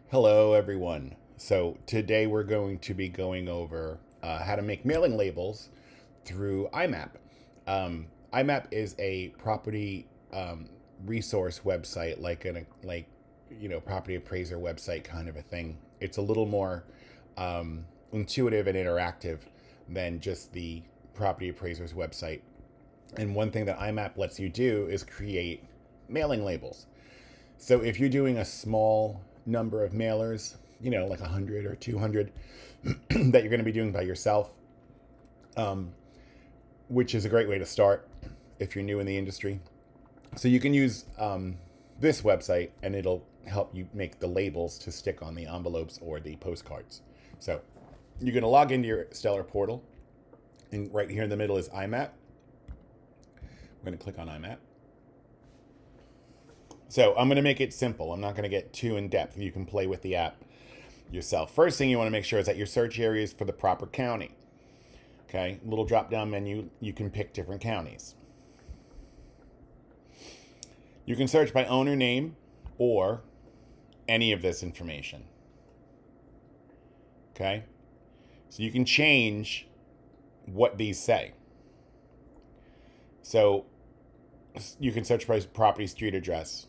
Hello, everyone. So today we're going to be going over how to make mailing labels through IMAPP. IMAPP is a property resource website, property appraiser website kind of a thing. It's a little more intuitive and interactive than just the property appraiser's website. And one thing that IMAPP lets you do is create mailing labels. So if you're doing a small number of mailers, like 100 or 200 that you're going to be doing by yourself, which is a great way to start if you're new in the industry. So you can use this website and it'll help you make the labels to stick on the envelopes or the postcards. So you're going to log into your Stellar portal, and right here in the middle is IMAPP. I'm going to click on IMAPP. So I'm going to make it simple. I'm not going to get too in depth. You can play with the app yourself. First thing you want to make sure is that your search area is for the proper county. Okay, little drop down menu, you can pick different counties. You can search by owner name or any of this information. Okay, so you can change what these say. So you can search by property street address.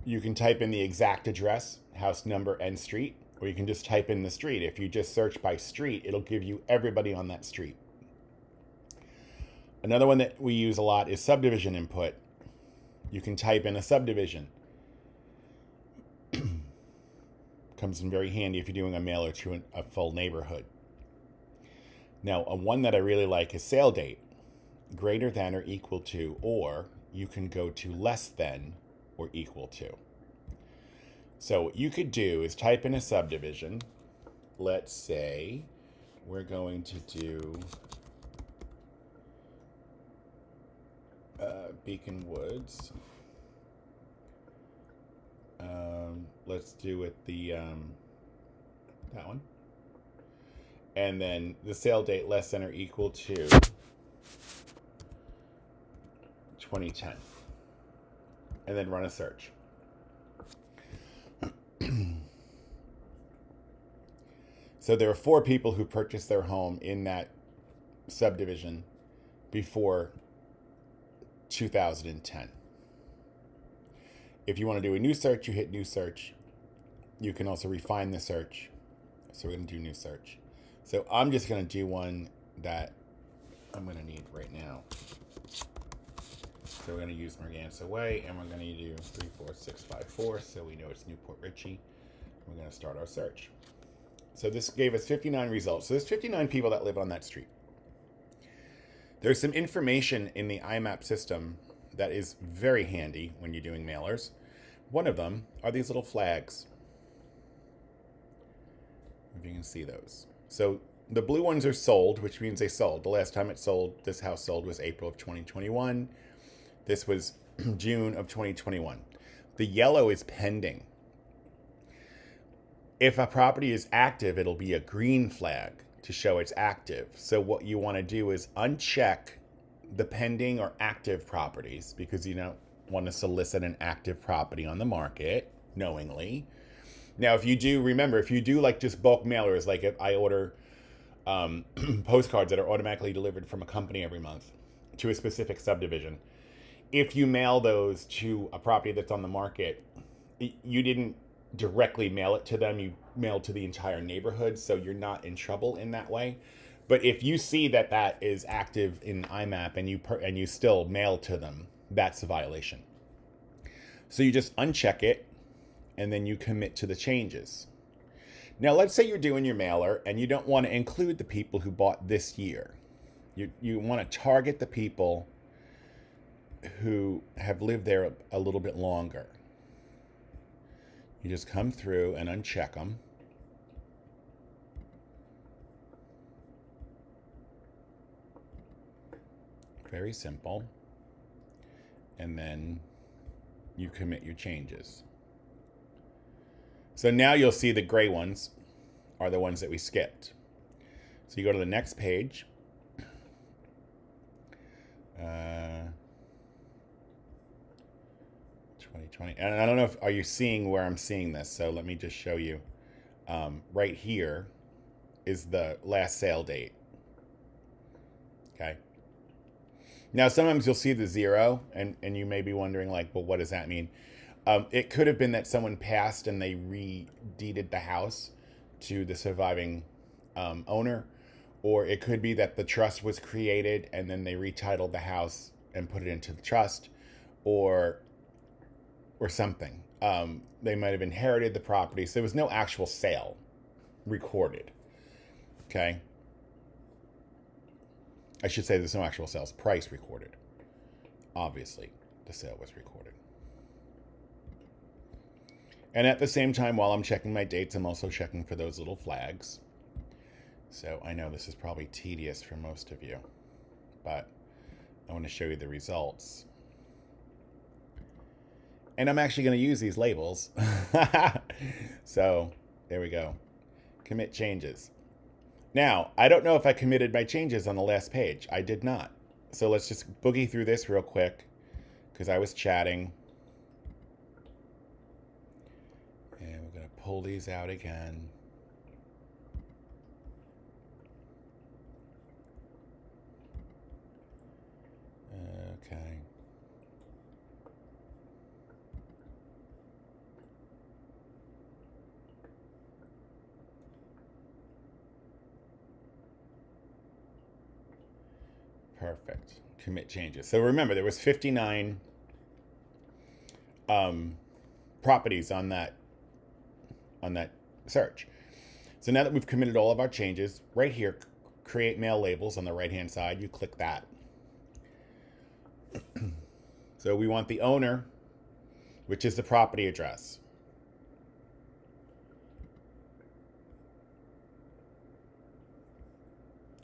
You can type in the exact address, house number and street, or you can just type in the street. If you just search by street, it'll give you everybody on that street. Another one that we use a lot is subdivision input. You can type in a subdivision. Comes in very handy if you're doing a mailer to a full neighborhood. Now, one that I really like is sale date, greater than or equal to, or you can go to less than or equal to. So what you could do is type in a subdivision. Let's say we're going to do Beacon Woods. Let's do it that one. And then the sale date less than or equal to 2010. And then run a search. So there are 4 people who purchased their home in that subdivision before 2010. If you want to do a new search, you hit new search. You can also refine the search. So we're going to do new search. So I'm just going to do one that I'm going to need right now. So we're going to use Merganza Way, and we're going to do 34654, so we know it's Newport Richey. We're going to start our search. So this gave us 59 results. So there's 59 people that live on that street. There's some information in the IMAPP system that is very handy when you're doing mailers. One of them are these little flags. If you can see those. So the blue ones are sold, which means they sold. The last time it sold, this house sold, was April of 2021. This was June of 2021. The yellow is pending. If a property is active, it'll be a green flag to show it's active. So what you want to do is uncheck the pending or active properties, because you don't want to solicit an active property on the market knowingly. Now, if you do, remember, if you do like just bulk mailers, like if I order postcards that are automatically delivered from a company every month to a specific subdivision, if you mail those to a property that's on the market, you didn't directly mail it to them, you mailed to the entire neighborhood, so you're not in trouble in that way. But if you see that that is active in IMAPP and you still mail to them, that's a violation. So you just uncheck it, and then you commit to the changes. Now, let's say you're doing your mailer and you don't want to include the people who bought this year. You want to target the people who have lived there a little bit longer. You just come through and uncheck them. Very simple. And then you commit your changes. So now you'll see the gray ones are the ones that we skipped. So you go to the next page. 2020. And I don't know if, are you seeing where I'm seeing this? So let me just show you. Right here is the last sale date. Okay. Now, sometimes you'll see the 0 and you may be wondering like, well, what does that mean? It could have been that someone passed and they re-deeded the house to the surviving owner, or it could be that the trust was created and then they retitled the house and put it into the trust, or something. They might have inherited the property, so there was no actual sale recorded. Okay. I should say there's no actual sales price recorded. Obviously, the sale was recorded. And at the same time, while I'm checking my dates, I'm also checking for those little flags. So I know this is probably tedious for most of you, but I want to show you the results. And I'm actually going to use these labels. So there we go. Commit changes. Now, I don't know if I committed my changes on the last page. I did not. So let's just boogie through this real quick because I was chatting. And we're going to pull these out again. Okay. Perfect. Commit changes. So remember, there was 59 properties on that search. So now that we've committed all of our changes, right here, create mail labels on the right-hand side, you click that. So we want the owner, which is the property address.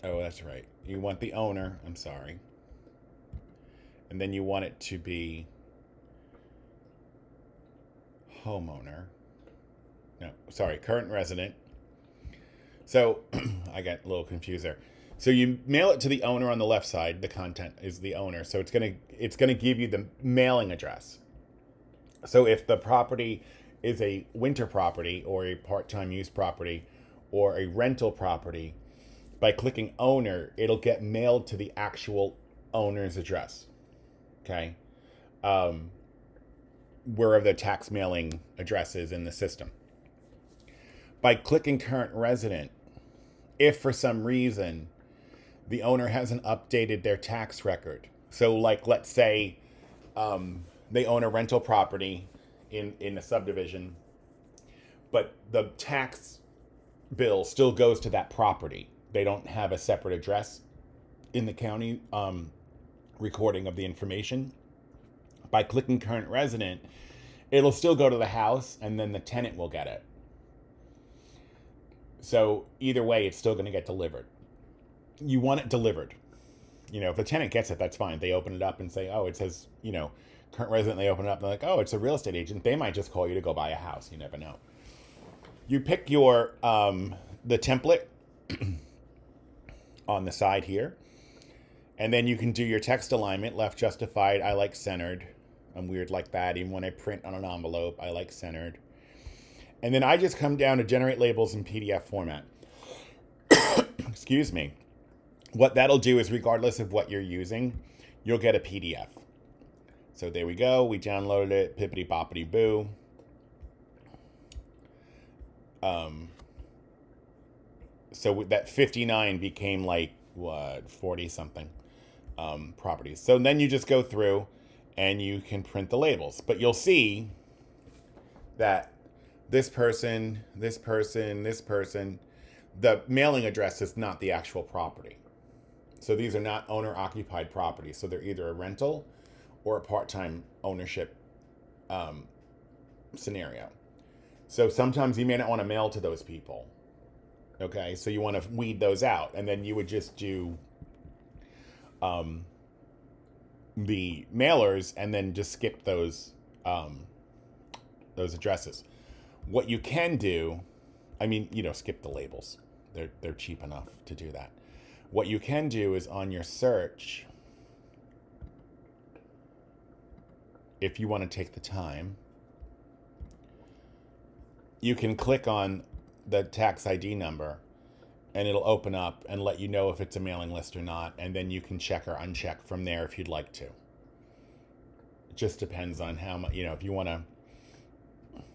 Oh, that's right. You want the owner, I'm sorry. And then you want it to be homeowner. No, sorry, current resident. So I got a little confused there. So you mail it to the owner on the left side. The content is the owner. So it's gonna give you the mailing address. So if the property is a winter property or a part-time use property or a rental property, by clicking owner, it'll get mailed to the actual owner's address. Okay. Wherever the tax mailing address is in the system. By clicking current resident, if for some reason the owner hasn't updated their tax record. So like, let's say they own a rental property in a subdivision, but the tax bill still goes to that property. They don't have a separate address in the county recording of the information. By clicking current resident, it'll still go to the house and then the tenant will get it. So either way, it's still going to get delivered. You want it delivered. You know, if the tenant gets it, that's fine. They open it up and say, oh, it says, you know, current resident. They open it up and they're like, oh, it's a real estate agent. They might just call you to go buy a house. You never know. You pick your, the template on the side here. And then you can do your text alignment, left justified. I like centered. I'm weird like that. Even when I print on an envelope, I like centered. And then I just come down to generate labels in PDF format. Excuse me. What that'll do is regardless of what you're using, you'll get a PDF. So there we go. We downloaded it. Pippity boppity boo. So that 59 became like, what, 40 something properties. So then you just go through and you can print the labels. But you'll see that this person, this person, this person, the mailing address is not the actual property. So these are not owner-occupied properties. So they're either a rental or a part-time ownership scenario. So sometimes you may not want to mail to those people. Okay, so you want to weed those out. And then you would just do the mailers and then just skip those addresses. What you can do, I mean, you know, skip the labels. They're cheap enough to do that. What you can do is on your search, if you want to take the time, you can click on the tax ID number and it'll open up and let you know if it's a mailing list or not. And then you can check or uncheck from there if you'd like to. It just depends on how much, if you want to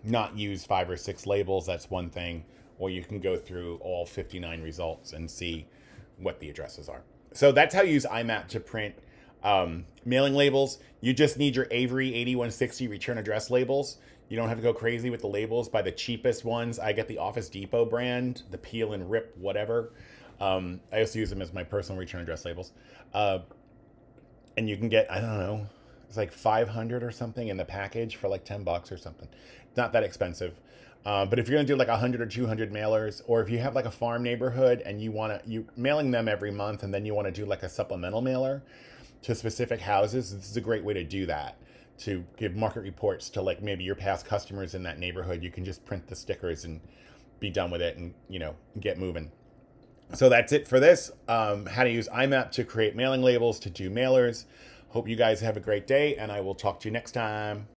not use 5 or 6 labels, that's one thing. Or you can go through all 59 results and see what the addresses are. So that's how you use IMAPP to print mailing labels. You just need your Avery 8160 return address labels. You don't have to go crazy with the labels. Buy the cheapest ones. I get the Office Depot brand, the peel and rip, whatever. I also use them as my personal return address labels. And you can get, I don't know, it's like 500 or something in the package for like $10 or something. It's not that expensive. But if you're going to do like 100 or 200 mailers, or if you have like a farm neighborhood and you mailing them every month and then you want to do like a supplemental mailer to specific houses, this is a great way to do that. To give market reports to like maybe your past customers in that neighborhood. You can just print the stickers and be done with it and, get moving. So that's it for this. How to use IMAPP to create mailing labels, to do mailers. Hope you guys have a great day, and I will talk to you next time.